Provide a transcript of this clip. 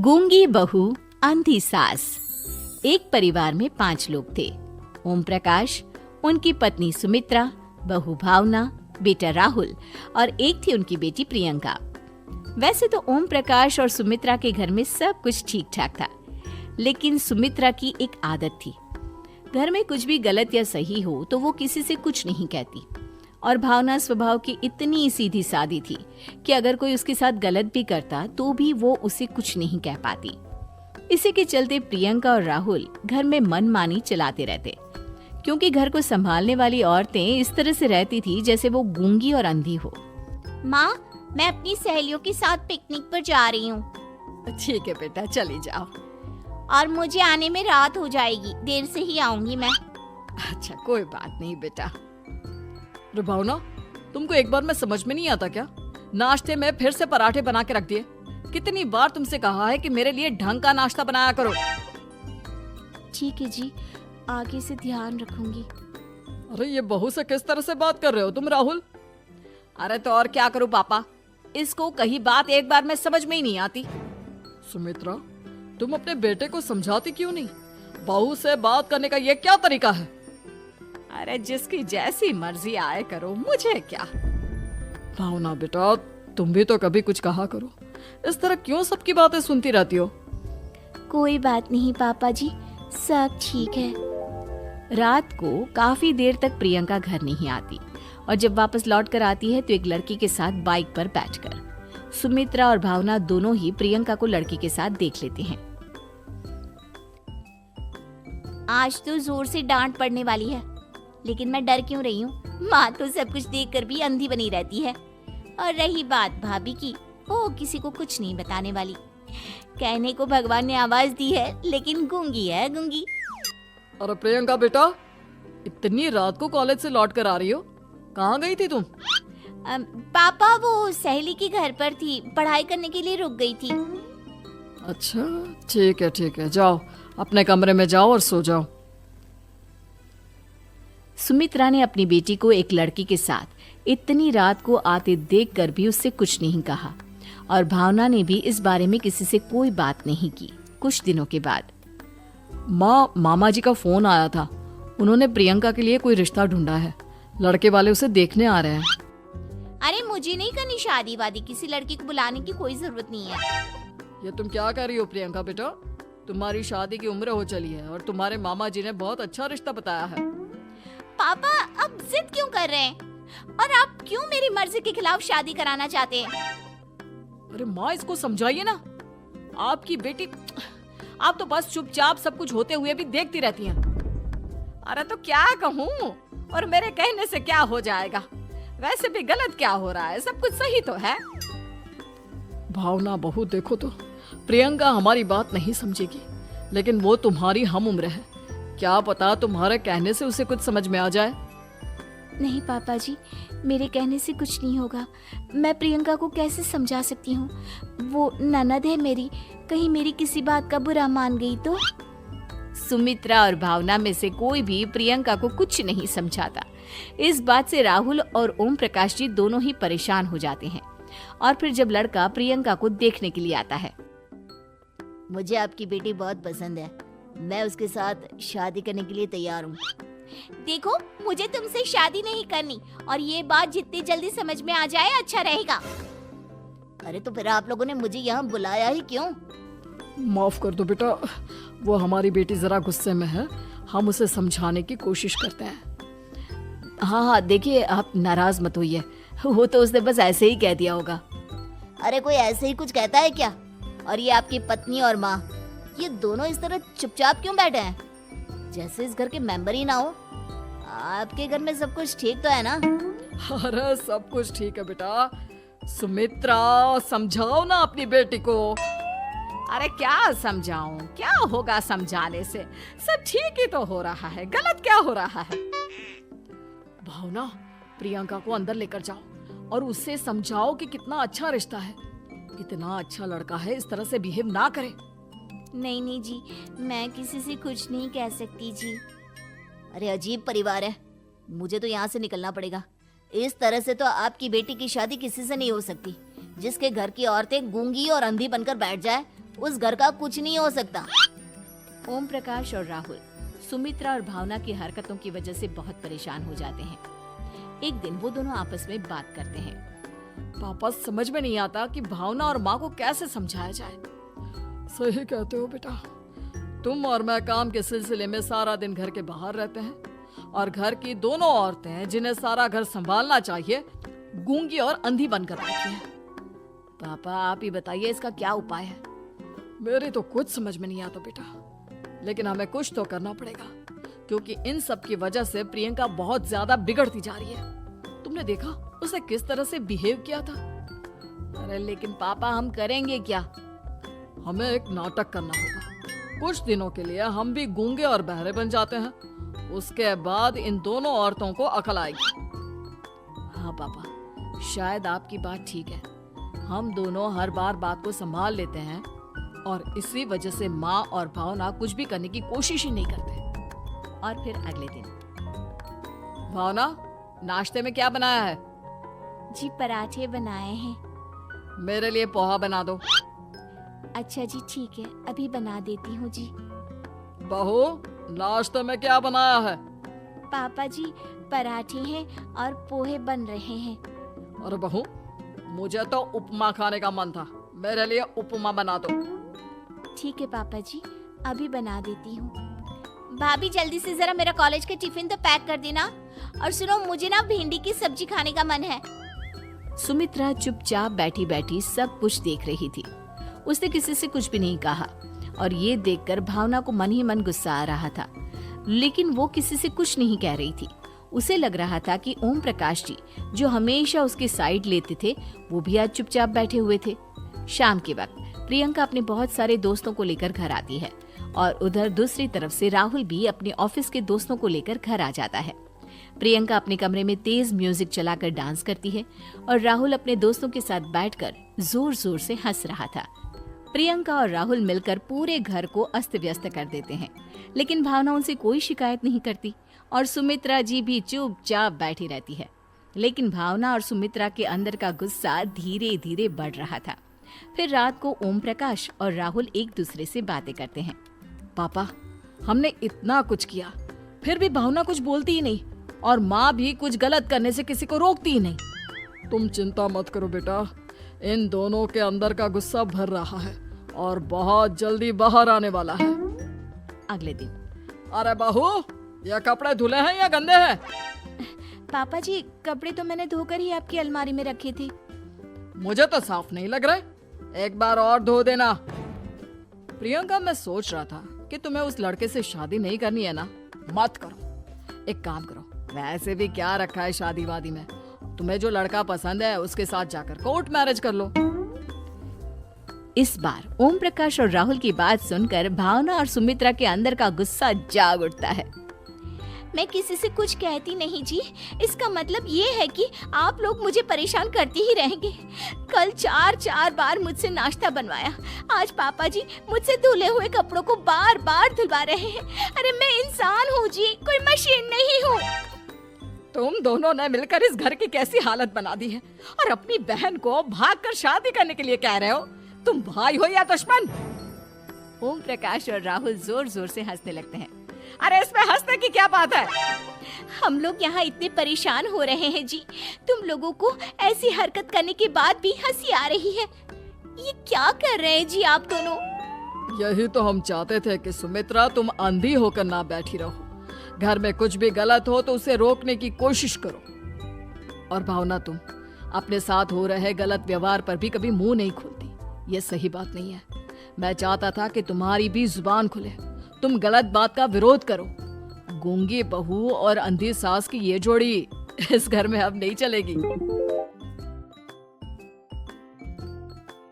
गूंगी बहू अंधी सास। एक परिवार में 5 लोग थे। ओम प्रकाश, उनकी पत्नी सुमित्रा, बहू भावना, बेटा राहुल और एक थी उनकी बेटी प्रियंका। वैसे तो ओम प्रकाश और सुमित्रा के घर में सब कुछ ठीक ठाक था, लेकिन सुमित्रा की एक आदत थी। घर में कुछ भी गलत या सही हो तो वो किसी से कुछ नहीं कहती। और भावना स्वभाव की इतनी सीधी सादी थी कि अगर कोई उसके साथ गलत भी करता तो भी वो उसे कुछ नहीं कह पाती। इसी के चलते प्रियंका और राहुल घर में मनमानी चलाते रहते, क्योंकि घर को संभालने वाली औरतें इस तरह से रहती थी जैसे वो गूंगी और अंधी हो। माँ, मैं अपनी सहेलियों के साथ पिकनिक पर जा रही हूँ। ठीक है बेटा, चली जाओ। और मुझे आने में रात हो जाएगी, देर से ही आऊंगी मैं। अच्छा, कोई बात नहीं बेटा। भावना, तुमको एक बार में समझ में नहीं आता क्या? नाश्ते में फिर से पराठे बना के रख दिए। कितनी बार तुमसे कहा है कि मेरे लिए ढंग का नाश्ता बनाया करो। ठीक है जी, आगे से ध्यान रखूंगी। अरे ये बहू से किस तरह से बात कर रहे हो तुम राहुल? अरे तो और क्या करूं पापा, इसको कही बात एक बार में समझ में ही नहीं आती। सुमित्रा, तुम अपने बेटे को समझाती क्यों नहीं? बहू से बात करने का ये क्या तरीका है? अरे जिसकी जैसी मर्जी आए करो, मुझे क्या। भावना बेटा, तुम भी तो कभी कुछ कहा करो। इस तरह क्यों सबकी बातें सुनती रहती हो? कोई बात नहीं पापा जी, सब ठीक है। रात को काफी देर तक प्रियंका घर नहीं आती और जब वापस लौट कर आती है तो एक लड़की के साथ बाइक पर बैठकर सुमित्रा और भावना दोनों ही प्रियंका को लड़की के साथ देख लेते हैं। आज तो जोर से डांट पड़ने वाली है, लेकिन मैं डर क्यों रही हूँ? माँ तो सब कुछ देखकर भी अंधी बनी रहती है। और रही बात भाभी की, वो किसी को कुछ नहीं बताने वाली। कहने को भगवान ने आवाज दी है, लेकिन गूंगी है गूंगी। अरे प्रियंका बेटा, इतनी रात को कॉलेज से लौट कर आ रही हो? कहाँ गई थी तुम? पापा, वो सहेली के घर पर थी, पढ़ाई करने के लिए रुक गई थी। अच्छा, ठीक है, जाओ अपने कमरे में जाओ और सो जाओ। सुमित्रा ने अपनी बेटी को एक लड़की के साथ इतनी रात को आते देखकर भी उससे कुछ नहीं कहा और भावना ने भी इस बारे में किसी से कोई बात नहीं की। कुछ दिनों के बाद मामा जी का फोन आया था। उन्होंने प्रियंका के लिए कोई रिश्ता ढूंढा है। लड़के वाले उसे देखने आ रहे हैं। अरे मुझे नहीं करनी शादी वादी, किसी लड़की को बुलाने की कोई जरूरत नहीं है। ये तुम क्या कर रही हो प्रियंका बेटा? तुम्हारी शादी की उम्र हो चली है और तुम्हारे मामा जी ने बहुत अच्छा रिश्ता बताया है। पापा, अब जिद क्यों कर रहे हैं? और आप क्यों मेरी मर्जी के खिलाफ शादी कराना चाहते हैं? अरे माँ, इसको समझाइए ना। आपकी बेटी, आप तो बस चुपचाप सब कुछ होते हुए भी देखती रहती हैं। अरे तो क्या कहूँ, और मेरे कहने से क्या हो जाएगा? वैसे भी गलत क्या हो रहा है, सब कुछ सही तो है। भावना बहू, देखो तो प्रियंका हमारी बात नहीं समझेगी, लेकिन वो तुम्हारी हम उम्र है। क्या पता तुम्हारे कहने से उसे कुछ समझ में आ जाए। नहीं पापा जी, मेरे कहने से कुछ नहीं होगा। मैं प्रियंका को कैसे समझा सकती हूँ? वो ननद है मेरी, कहीं मेरी किसी बात का बुरा मान गई तो? सुमित्रा और भावना में से कोई भी प्रियंका को कुछ नहीं समझाता। इस बात से राहुल और ओम प्रकाश जी दोनों ही परेशान हो जाते हैं। और फिर जब लड़का प्रियंका को देखने के लिए आता है, मुझे आपकी बेटी बहुत पसंद है, मैं उसके साथ शादी करने के लिए तैयार हूँ। देखो, मुझे तुमसे शादी नहीं करनी, और ये बात जितनी जल्दी समझ में आ जाए अच्छा रहेगा। अरे तो फिर आप लोगों ने मुझे यहाँ बुलाया ही क्यों? माफ कर दो बेटा, वो हमारी बेटी जरा गुस्से में है, हम उसे समझाने की कोशिश करते हैं। हाँ, देखिए आप नाराज मत होइए, वो तो उसने बस ऐसे ही कह दिया होगा। अरे कोई ऐसे ही कुछ कहता है क्या? और ये आपकी पत्नी और माँ, ये दोनों इस तरह चुपचाप क्यों बैठे हैं, जैसे इस घर के मेंबर ही ना हो? आपके घर में सब कुछ ठीक तो है ना? अरे सब कुछ ठीक है बेटा। सुमित्रा, समझाओ ना अपनी बेटी को। अरे क्या समझाऊं, क्या होगा समझाने से? सब ठीक ही तो हो रहा है, गलत क्या हो रहा है? भावना, प्रियंका को अंदर लेकर जाओ और उससे समझाओ कि कितना अच्छा रिश्ता है, कितना अच्छा लड़का है, इस तरह से बिहेव ना करे। नहीं जी, मैं किसी से कुछ नहीं कह सकती जी। अरे अजीब परिवार है, मुझे तो यहाँ से निकलना पड़ेगा। इस तरह से तो आपकी बेटी की शादी किसी से नहीं हो सकती। जिसके घर की औरतें गूंगी और अंधी बनकर बैठ जाए, उस घर का कुछ नहीं हो सकता। ओम प्रकाश और राहुल सुमित्रा और भावना की हरकतों की वजह से बहुत परेशान हो जाते हैं। एक दिन वो दोनों आपस में बात करते हैं। पापा, समझ में नहीं आता कि भावना और माँ को कैसे समझाया जाए। सही कहते हो बेटा, तुम और मैं काम के सिलसिले में सारा दिन घर के बाहर रहते हैं और घर की दोनों औरतें जिन्हें सारा घर संभालना चाहिए गूंगी और अंधी बनकर बैठी हैं। पापा आप ही बताइए इसका क्या उपाय है। मेरी तो कुछ समझ में नहीं आता बेटा, लेकिन हमें कुछ तो करना पड़ेगा क्योंकि इन सब की वजह से प्रियंका बहुत ज्यादा बिगड़ती जा रही है। तुमने देखा उसे किस तरह से बिहेव किया था। अरे लेकिन पापा हम करेंगे क्या? हमें एक नाटक करना होगा। कुछ दिनों के लिए हम भी गूंगे और बहरे बन जाते हैं, उसके बाद इन दोनों औरतों को अकल आएगी। हाँ पापा, शायद आपकी बात ठीक है। हम दोनों हर बार बात को संभाल लेते हैं और इसी वजह से माँ और भावना कुछ भी करने की कोशिश ही नहीं करते। और फिर अगले दिन, भावना, नाश्ते में क्या बनाया है? जी पराठे बनाए हैं। मेरे लिए पोहा बना दो। अच्छा जी ठीक है, अभी बना देती हूँ जी। बहू, नाश्ते में क्या बनाया है? पापा जी पराठे हैं और पोहे बन रहे हैं। अरे बहू, मुझे तो उपमा खाने का मन था, मेरे लिए उपमा बना दो। ठीक है पापा जी, अभी बना देती हूँ। भाभी जल्दी से जरा मेरा कॉलेज का टिफिन तो पैक कर देना। और सुनो, मुझे ना भिंडी की सब्जी खाने का मन है। सुमित्रा चुपचाप बैठी बैठी सब कुछ देख रही थी। उसने किसी से कुछ भी नहीं कहा और ये देखकर भावना को मन ही मन गुस्सा आ रहा था, लेकिन वो किसी से कुछ नहीं कह रही थी। उसे लग रहा था कि ओम प्रकाश जी जो हमेशा उसकी साइड लेते थे वो भी आज चुपचाप बैठे हुए थे। शाम के वक्त प्रियंका अपने बहुत सारे दोस्तों को लेकर घर आती है और उधर दूसरी तरफ से राहुल भी अपने ऑफिस के दोस्तों को लेकर घर आ जाता है। प्रियंका अपने कमरे में तेज म्यूजिक चलाकर डांस करती है और राहुल अपने दोस्तों के साथ बैठकर जोर जोर से हंस रहा था। प्रियंका और राहुल मिलकर पूरे घर को अस्त व्यस्त कर देते हैं, लेकिन भावना उनसे कोई शिकायत नहीं करती और सुमित्रा जी भी चुपचाप बैठी रहती है। लेकिन भावना और सुमित्रा के अंदर का गुस्सा धीरे धीरे बढ़ रहा था। फिर रात को ओम प्रकाश और राहुल एक दूसरे से बातें करते हैं। पापा, हमने इतना कुछ किया फिर भी भावना कुछ बोलती ही नहीं और माँ भी कुछ गलत करने से किसी को रोकती ही नहीं। तुम चिंता मत करो बेटा, इन दोनों के अंदर का गुस्सा भर रहा है और बहुत जल्दी बाहर आने वाला है। अगले दिन, अरे बहू, ये कपड़े धुले हैं या गंदे हैं? पापा जी कपड़े तो मैंने धोकर ही आपकी अलमारी में रखे थे। मुझे तो साफ नहीं लग रहे, एक बार और धो देना। प्रियंका, मैं सोच रहा था कि तुम्हें उस लड़के से शादी नहीं करनी है ना, मत करो। एक काम करो, वैसे भी क्या रखा है शादी वादी में, तुम्हें जो लड़का पसंद है उसके साथ जाकर कोर्ट मैरिज कर लो। इस बार ओम प्रकाश और राहुल की बात सुनकर भावना और सुमित्रा के अंदर का गुस्सा जाग उठता है। मैं किसी से कुछ कहती नहीं जी, इसका मतलब ये है कि आप लोग मुझे परेशान करते ही रहेंगे। कल 4 बार मुझसे नाश्ता बनवाया, आज पापा जी मुझसे धुले हुए कपड़ों को बार बार धुलवा रहे हैं। अरे मैं इंसान हूँ जी, कोई मशीन नहीं हूँ। तुम दोनों ने मिलकर इस घर की कैसी हालत बना दी है और अपनी बहन को भागकर शादी करने के लिए कह रहे हो। तुम भाई हो या दुश्मन? ओम प्रकाश और राहुल जोर जोर से हंसने लगते हैं। अरे इसमें हंसने की क्या बात है? हम लोग यहाँ इतने परेशान हो रहे हैं जी, तुम लोगों को ऐसी हरकत करने के बाद भी हंसी आ रही है। ये क्या कर रहे हैं जी आप दोनों? यही तो हम चाहते थे कि सुमित्रा तुम अंधी होकर ना बैठी रहो। घर में कुछ भी गलत हो तो उसे रोकने की कोशिश करो। और भावना, तुम अपने साथ हो रहे गलत व्यवहार पर भी कभी मुंह नहीं खोलती, ये सही बात नहीं है। मैं चाहता था कि तुम्हारी भी जुबान खुले, तुम गलत बात का विरोध करो। गूंगी बहू और अंधी सास की ये जोड़ी इस घर में अब नहीं चलेगी।